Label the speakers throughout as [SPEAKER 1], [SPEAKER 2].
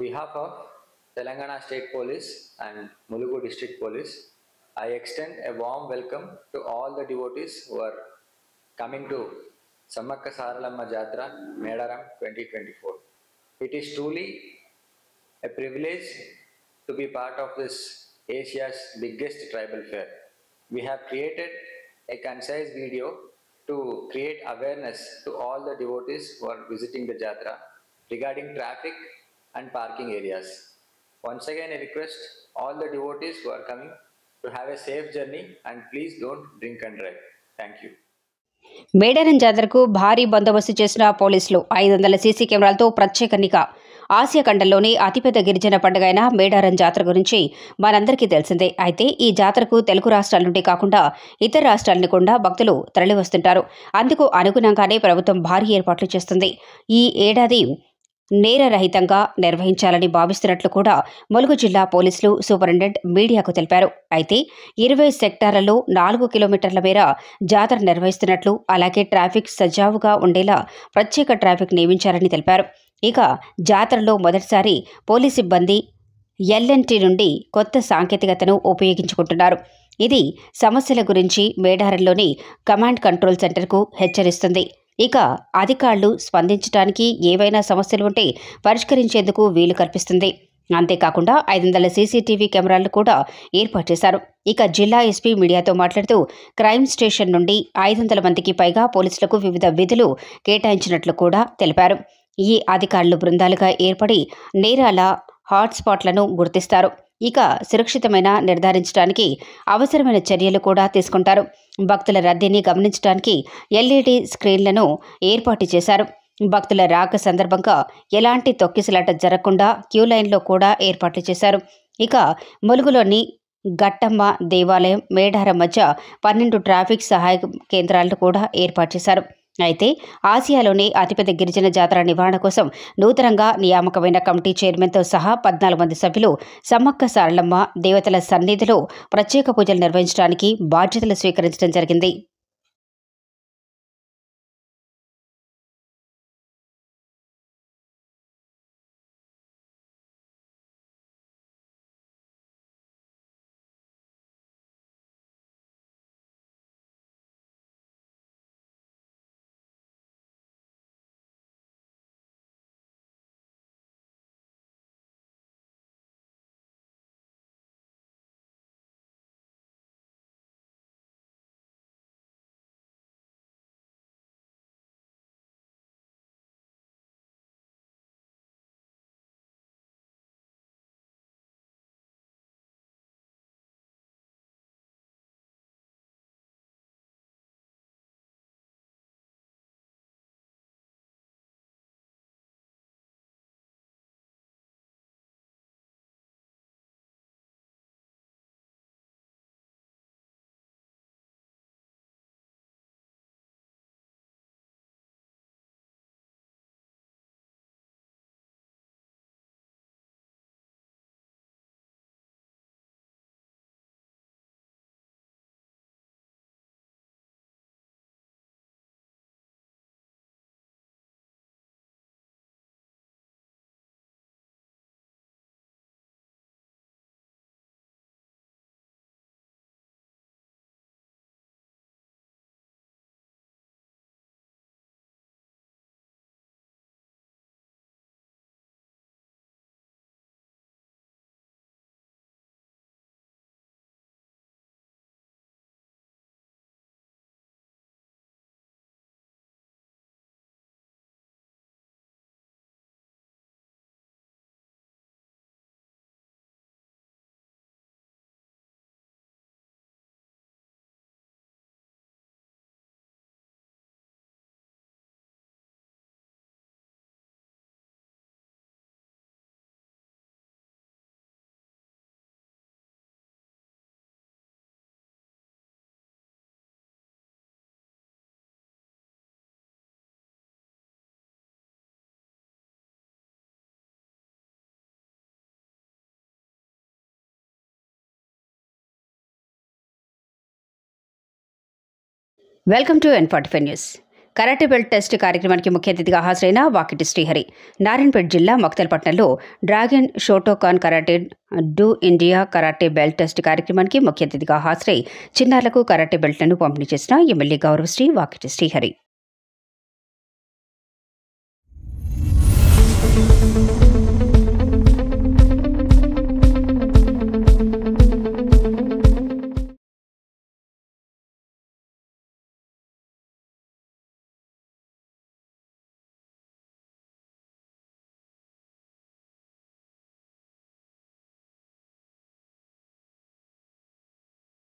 [SPEAKER 1] behalf of Telangana State Police and Mulugu District Police, I extend a warm welcome to all the devotees who are coming to Sammakka Saralamma Jatra Medaram 2024. It is truly a privilege to be part of this Asia's biggest tribal fair. We have created a concise video to create awareness to all the devotees who are visiting the Jatra regarding traffic and parking areas. Once again, I request all the devotees who are coming to have a safe journey and please don't drink and drive. Thank you.
[SPEAKER 2] Medaram జాతరకు భారీ బందోబస్తు చేసిన పోలీసులు 500 CC కెమెరాలతో ప్రత్యేక నిఘా. Asia ఖండంలోని అతిపెద్ద గిరిజన పండుగ అయిన మేడారం జాతర గురించి మనందరికీ తెలిసిందే. అయితే ఈ జాతరకు తెలుగు రాష్ట్రాల నుండి కాకుండా ఇతర రాష్ట్రాల కూడా భక్తులు తరలివస్తుంటారు. అందుకు అనుగుణంగానే ప్రభుత్వం భారీ ఏర్పాట్లు చేస్తుంది. ఈ ఏడాది నేరరహితంగా నిర్వహించాలని భావిస్తున్నట్లు కూడా ములుగు జిల్లా పోలీసులు సూపరింటెండెంట్ మీడియాకు తెలిపారు. అయితే 20 సెక్టార్లలో 4 కిలోమీటర్ల మేర జాతర నిర్వహిస్తున్నట్లు, అలాగే ట్రాఫిక్ సజావుగా ఉండేలా ప్రత్యేక ట్రాఫిక్ నియమించారని తెలిపారు. ఇక జాతరలో మొదటిసారి పోలీస్ సిబ్బంది ఎల్ఎన్టీ నుండి కొత్త సాంకేతికతను ఉపయోగించుకుంటున్నారు. ఇది సమస్యల గురించి మేడారంలోని కమాండ్ కంట్రోల్ సెంటర్కు హెచ్చరిస్తుంది. ఇక అధికారులు స్పందించడానికి ఏవైనా సమస్యలు ఉంటే పరిష్కరించేందుకు వీలు కల్పిస్తుంది. అంతేకాకుండా 500 సీసీటీవీ కెమెరాలు కూడా ఏర్పాటు చేశారు. ఇక జిల్లా ఎస్పీ మీడియాతో మాట్లాడుతూ క్రైమ్ స్టేషన్ నుండి 500 మందికి పైగా పోలీసులకు వివిధ విధులు కేటాయించినట్లు కూడా తెలిపారు. ఈ అధికారులు బృందాలుగా ఏర్పడి నేరాల హాట్స్పాట్లను గుర్తిస్తారు. ఇక సురక్షితమైన నిర్ధారించడానికి అవసరమైన చర్యలు కూడా తీసుకుంటారు. భక్తుల రద్దీని గమనించడానికి ఎల్ఈడి స్క్రీన్లను ఏర్పాటు చేశారు. భక్తుల రాక సందర్భంగా ఎలాంటి తొక్కిసలాట జరగకుండా క్యూ లైన్లో కూడా ఏర్పాట్లు చేశారు. ఇక ములుగులోని గట్టమ్మ దేవాలయం, మేడారం మధ్య 12 ట్రాఫిక్ సహాయ కేంద్రాలను కూడా ఏర్పాటు చేశారు. అయితే ఆసియాలోని అతిపెద్ద గిరిజన జాతర నివారణ కోసం నూతనంగా నియామకమైన కమిటీ చైర్మన్తో సహా 14 మంది సభ్యులు సమ్మక్క సారలమ్మ దేవతల సన్నిధిలో ప్రత్యేక పూజలు నిర్వహించడానికి బాధ్యతలు స్వీకరించడం జరిగింది. Welcome to N45 news. Karate belt test కార్యక్రమానికి ముఖ్య అతిథిగా హాజరైన వాకిటి శ్రీహరి. నారాయణపేట జిల్లా మొక్తల్పట్నంలో dragon Shotokan karate do India karate belt test కార్యక్రమానికి ముఖ్య అతిథిగా హాజరై చిన్నారులకు కరాటే బెల్ట్లను పంపిణీ చేసిన ఎమ్మెల్యే గౌరవశ్రీ Vakiti Srihari.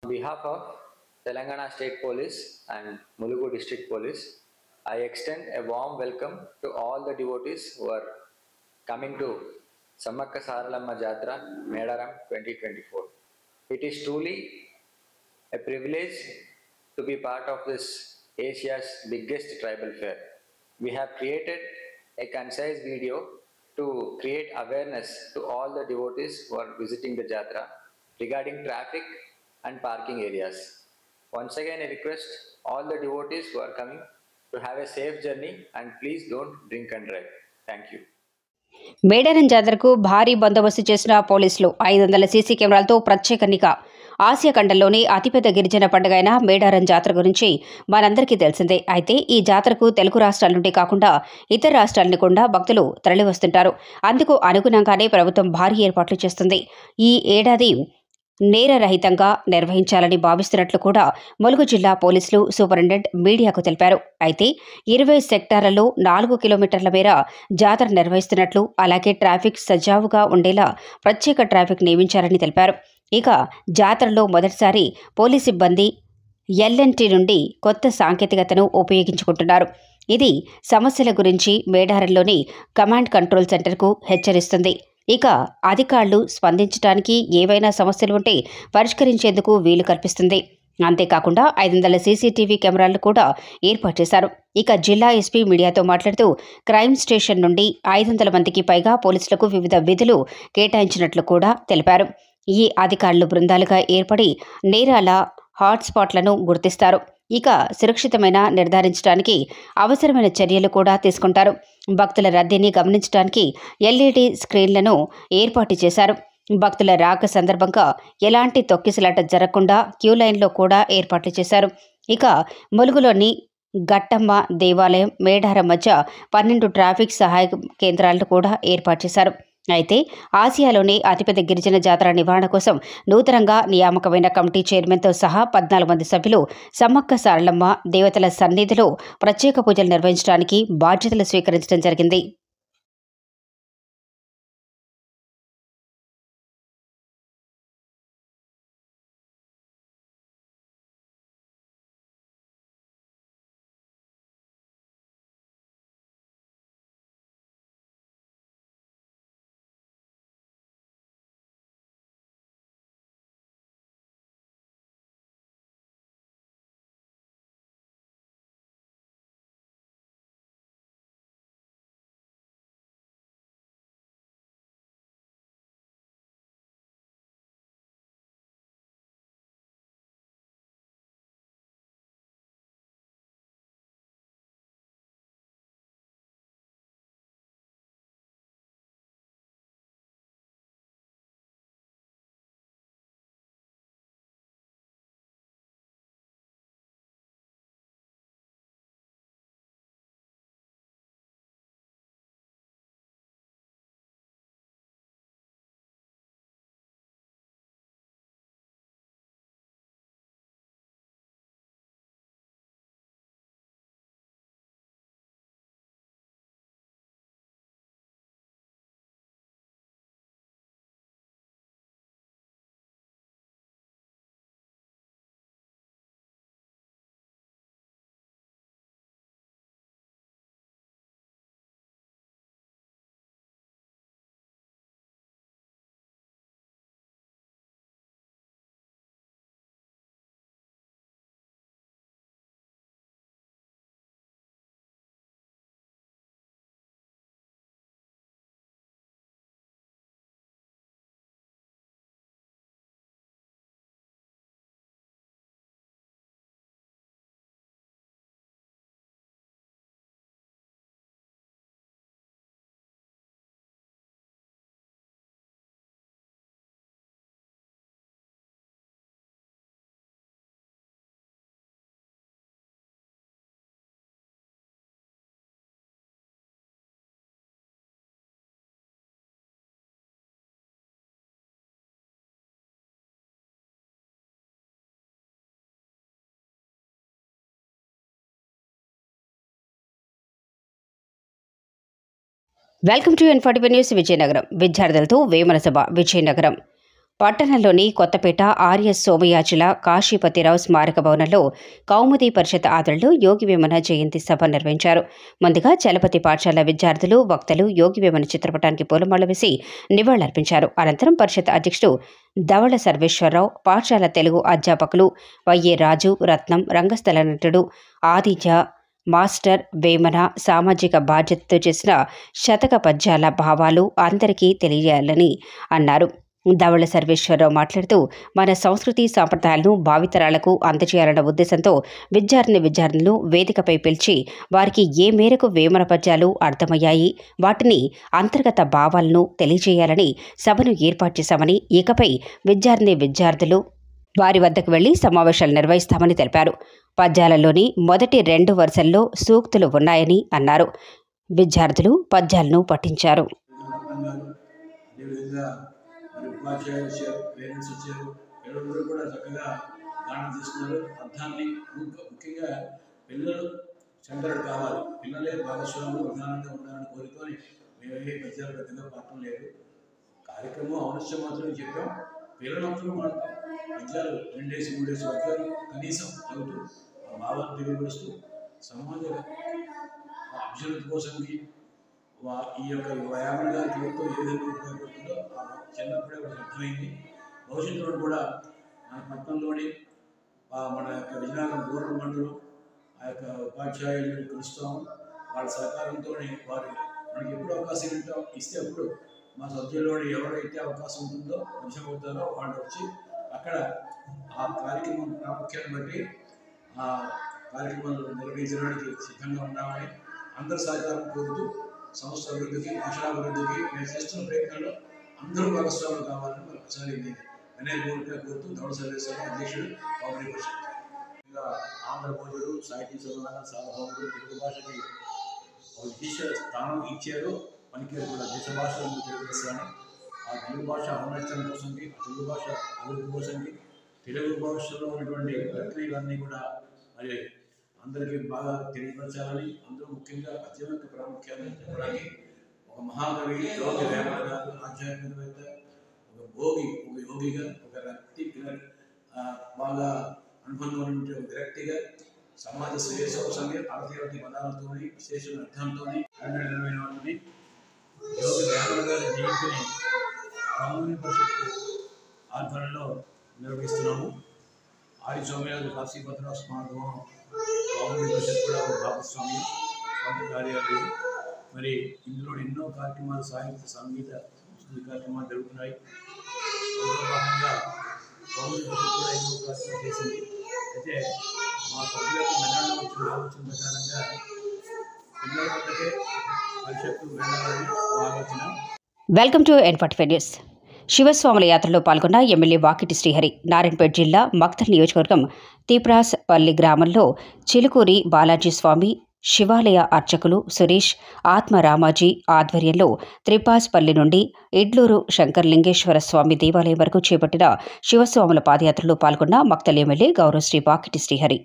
[SPEAKER 1] On behalf of Telangana State Police and Mulugu District Police, I extend a warm welcome to all the devotees who are coming to Sammakka Saralamma Jatra Medaram 2024. It is truly a privilege to be part of this Asia's biggest tribal fair. We have created a concise video to create awareness to all the devotees who are visiting the Jatra regarding traffic and parking areas. Once again, I request all the devotees who are coming to have a safe journey and please don't drink and drive. Thank you.
[SPEAKER 2] Medaram జాతరకు భారీ బందోబస్తు చేసిన పోలీసులు 500 CC కెమెరాలతో ప్రత్యేక నిఘా. Asia ఖండంలోని అతిపెద్ద గిరిజన పండుగ అయిన మేడారం జాతర గురించి మనందరికీ తెలిసిందే. అయితే ఈ జాతరకు తెలుగు రాష్ట్రాల నుండి కాకుండా ఇతర రాష్ట్రాలను కూడా భక్తులు తరలివస్తుంటారు. అందుకు అనుగుణంగానే ప్రభుత్వం భారీ ఏర్పాట్లు చేస్తుంది. ఈ ఏడాది నేరరహితంగా నిర్వహించాలని భావిస్తున్నట్లు కూడా ములుగు జిల్లా పోలీసులు సూపరింటెండెంట్ మీడియాకు తెలిపారు. అయితే 20 సెక్టార్లలో 4 కిలోమీటర్ల మేర జాతర నిర్వహిస్తున్నట్లు, అలాగే ట్రాఫిక్ సజావుగా ఉండేలా ప్రత్యేక ట్రాఫిక్ నియమించారని తెలిపారు. ఇక జాతరలో మొదటిసారి పోలీస్ సిబ్బంది ఎల్ఎన్టీ నుండి కొత్త సాంకేతికతను ఉపయోగించుకుంటున్నారు. ఇది సమస్యల గురించి మేడారంలోని కమాండ్ కంట్రోల్ సెంటర్కు హెచ్చరిస్తుంది. ఇక అధికారులు స్పందించడానికి ఏవైనా సమస్యలు ఉంటే పరిష్కరించేందుకు వీలు కల్పిస్తుంది. అంతేకాకుండా 500 సీసీటీవీ కెమెరాలను కూడా ఏర్పాటు చేశారు. ఇక జిల్లా ఎస్పీ మీడియాతో మాట్లాడుతూ క్రైమ్ స్టేషన్ నుండి 500 మందికి పైగా పోలీసులకు వివిధ విధులు కేటాయించినట్లు కూడా తెలిపారు. ఈ అధికారులు బృందాలుగా ఏర్పడి నేరాల హాట్స్పాట్లను గుర్తిస్తారు. ఇక సురక్షితమైన నిర్ధారించడానికి అవసరమైన చర్యలు కూడా తీసుకుంటారు. భక్తుల రద్దీని గమనించడానికి ఎల్ఈడి స్క్రీన్లను ఏర్పాటు చేశారు. భక్తుల రాక సందర్భంగా ఎలాంటి తొక్కిసలాట జరగకుండా క్యూ లైన్లో కూడా ఏర్పాట్లు చేశారు. ఇక ములుగులోని గట్టమ్మ దేవాలయం, మేడారం మధ్య 12 ట్రాఫిక్ సహాయ కేంద్రాలను కూడా ఏర్పాటు చేశారు. అయితే ఆసియాలోని అతిపెద్ద గిరిజన జాతర నివారణ కోసం నూతనంగా నియామకమైన కమిటీ చైర్మన్తో సహా 14 మంది సభ్యులు సమ్మక్క సారలమ్మ దేవతల సన్నిధిలో ప్రత్యేక పూజలు నిర్వహించడానికి బాధ్యతలు స్వీకరించడం జరిగింది. Welcome to N45 news. Vizianagaram విద్యార్థులతో వేమన సభ. విజయనగరం పట్టణంలోని కొత్తపేట ఆర్ఎస్ సోమయాజుల కాశీపతిరావు స్మారక భవనంలో కౌముది పరిషత్ ఆధ్వర్యంలో యోగి వేమన జయంతి సభ నిర్వహించారు. ముందుగా చలపతి పాఠశాల విద్యార్థులు, వక్తలు యోగి వేమన చిత్రపటానికి పూలమాల వేసి నివాళులర్పించారు. అనంతరం పరిషత్ అధ్యక్షుడు ధవళ సర్వేశ్వరరావు, పాఠశాల తెలుగు అధ్యాపకులు వైఏ రాజు, రత్నం, రంగస్థల నటుడు ఆదిత్య, మాస్టర్ వేమన సామాజిక బాధ్యతతో చేసిన శతక పద్యాల భావాలు అందరికీ తెలియాలని అన్నారు. ధవళ సర్వేశ్వరరావు మాట్లాడుతూ, మన సంస్కృతి సాంప్రదాయాలను భావితరాలకు అందజేయాలన్న ఉద్దేశంతో విద్యార్థులను వేదికపై పిలిచి వారికి ఏ మేరకు వేమన పద్యాలు అర్థమయ్యాయి, వాటిని అంతర్గత భావాలను తెలియజేయాలని సభను ఏర్పాటు చేశామని, ఇకపై విద్యార్థులు వారి వద్దకు వెళ్లి సమావేశాలు నిర్వహిస్తామని తెలిపారు. పద్యాలలోని మొదటి 2 వరుసల్లో సూక్తులు ఉన్నాయని అన్నారు. విద్యార్థులు పద్యాలను పఠించారు.
[SPEAKER 3] సెంటర్ కావాలి, పిల్లలే భాగస్వాములు ప్రధానంగా ఉండాలని కోరుకొని మేమే పద్యాలు పెద్దగా పాఠం లేదు. కార్యక్రమం అవశ్యం మాత్రమే చెప్పాం. పిల్లలందరూ మాత్రం పద్యాలు 2-3 పద్యాలు కనీసం చదువుతూ భావాన్ని తెలియపరుస్తూ సమాజ అభ్యున్నతి కోసంకి ఈ యొక్క వ్యాయామం గారికి ఎంతో ఏ విధంగా ఉపయోగపడుతుందో చిన్నప్పుడే వాళ్ళకి అర్థమైంది. భవిష్యత్తులో కూడా మన పట్టణంలోని మన యొక్క విజయనగరం రూరల్ మండలం ఆ యొక్క ఉపాధ్యాయులను కలుస్తాము. వాళ్ళ సహకారంతో వారు మనకి ఎప్పుడు అవకాశం ఇస్తే అప్పుడు మా సభ్యుల్లోని ఎవరైతే అవకాశం ఉంటుందో నిజమవుతారో వాళ్ళు వచ్చి అక్కడ ఆ కార్యక్రమం ప్రాముఖ్యాన్ని బట్టి ఆ కార్యక్రమాలు నిర్వహించడానికి సిద్ధంగా ఉన్నామని అందరూ సహకారం కోరుతూ సంస్థ అభివృద్ధికి, భాషాభివృద్ధికి మేము చేస్తున్న ప్రయత్నంలో అందరూ భాగస్వాములు కావాలని మరొకసారి వినయపూర్వకంగా కోరుతూ ధవళ సర్వేశ్వరరావు, అధ్యక్షుడు, కౌముది పరిషత్. ఇంకా ఆంధ్ర భోజుడు, సాహితీ సభ్యుల సార్వభౌముడు తెలుగు భాషకి ఒక విశేష స్థానం ఇచ్చారు. పనికేరు కూడా దేశ భాషలను తెలియజేస్తాను. ఆ తెలుగు భాష ఔన్నత్యం కోసంకి, తెలుగు భాష అభివృద్ధి కోసంకి, తెలుగు భాషలో ఉన్నటువంటి ప్రక్రియలన్నీ కూడా మరి అందరికీ బాగా తెలియపరచాలని, అందులో ముఖ్యంగా పద్యం యొక్క ప్రాముఖ్యాన్ని చెప్పడానికి ఒక మహాకవి యోగి వేమన గారు, ఆధ్యాత్మికవేత్త, ఒక యోగిగా, ఒక వ్యక్తిగా బాగా అనుబంధం ఉన్నటువంటి ఒక వ్యక్తిగా సమాజ శ్రేయస్సు కోసంగా భారతీయ పదాలతో విశేషమైన అర్థంతో నిర్వహించి యోగి వేమన గారి జయంతిని కౌముది పరిషత్ ఆధ్వర్యంలో నిర్వహిస్తున్నాము. ఆది సోమయాజుల కాశీపతిరావు స్మారకం కౌముది పరిషత్ కూడా ఒక భాగస్వామి సొంత కార్యాలయం. మరి ఇందులో ఎన్నో కార్యక్రమాలు, సాహిత్య, సంగీత, సంస్కృతి కార్యక్రమాలు జరుగుతున్నాయి. అందులో భాగంగా కౌముది పరిషత్ కూడా ఎన్నో కార్యక్రమాలు చేసింది. అయితే మా సభ్యులకు మెదడులో వచ్చిన ఆలోచన ప్రకారంగా పిల్లల వద్దకే పరిషత్తు వెళ్ళాలని ఆలోచన.
[SPEAKER 2] Welcome to N45 news. శివస్వాముల యాత్రలో పాల్గొన్న ఎమ్మెల్యే వాకిటి శ్రీహరి. నారాయణపేట జిల్లా మక్తల్ నియోజకవర్గం తీప్రాస్పల్లి గ్రామంలో చిలుకూరి బాలాజీ స్వామి శివాలయ అర్చకులు సురేష్, ఆత్మరామాజీ ఆధ్వర్యంలో త్రిపాస్పల్లి నుండి ఇడ్లూరు శంకరలింగేశ్వర స్వామి దేవాలయం వరకు చేపట్టిన శివస్వాముల పాదయాత్రలో పాల్గొన్న మక్తల్ ఎమ్మెల్యే గౌరవశ్రీ వాకిటి శ్రీహరి.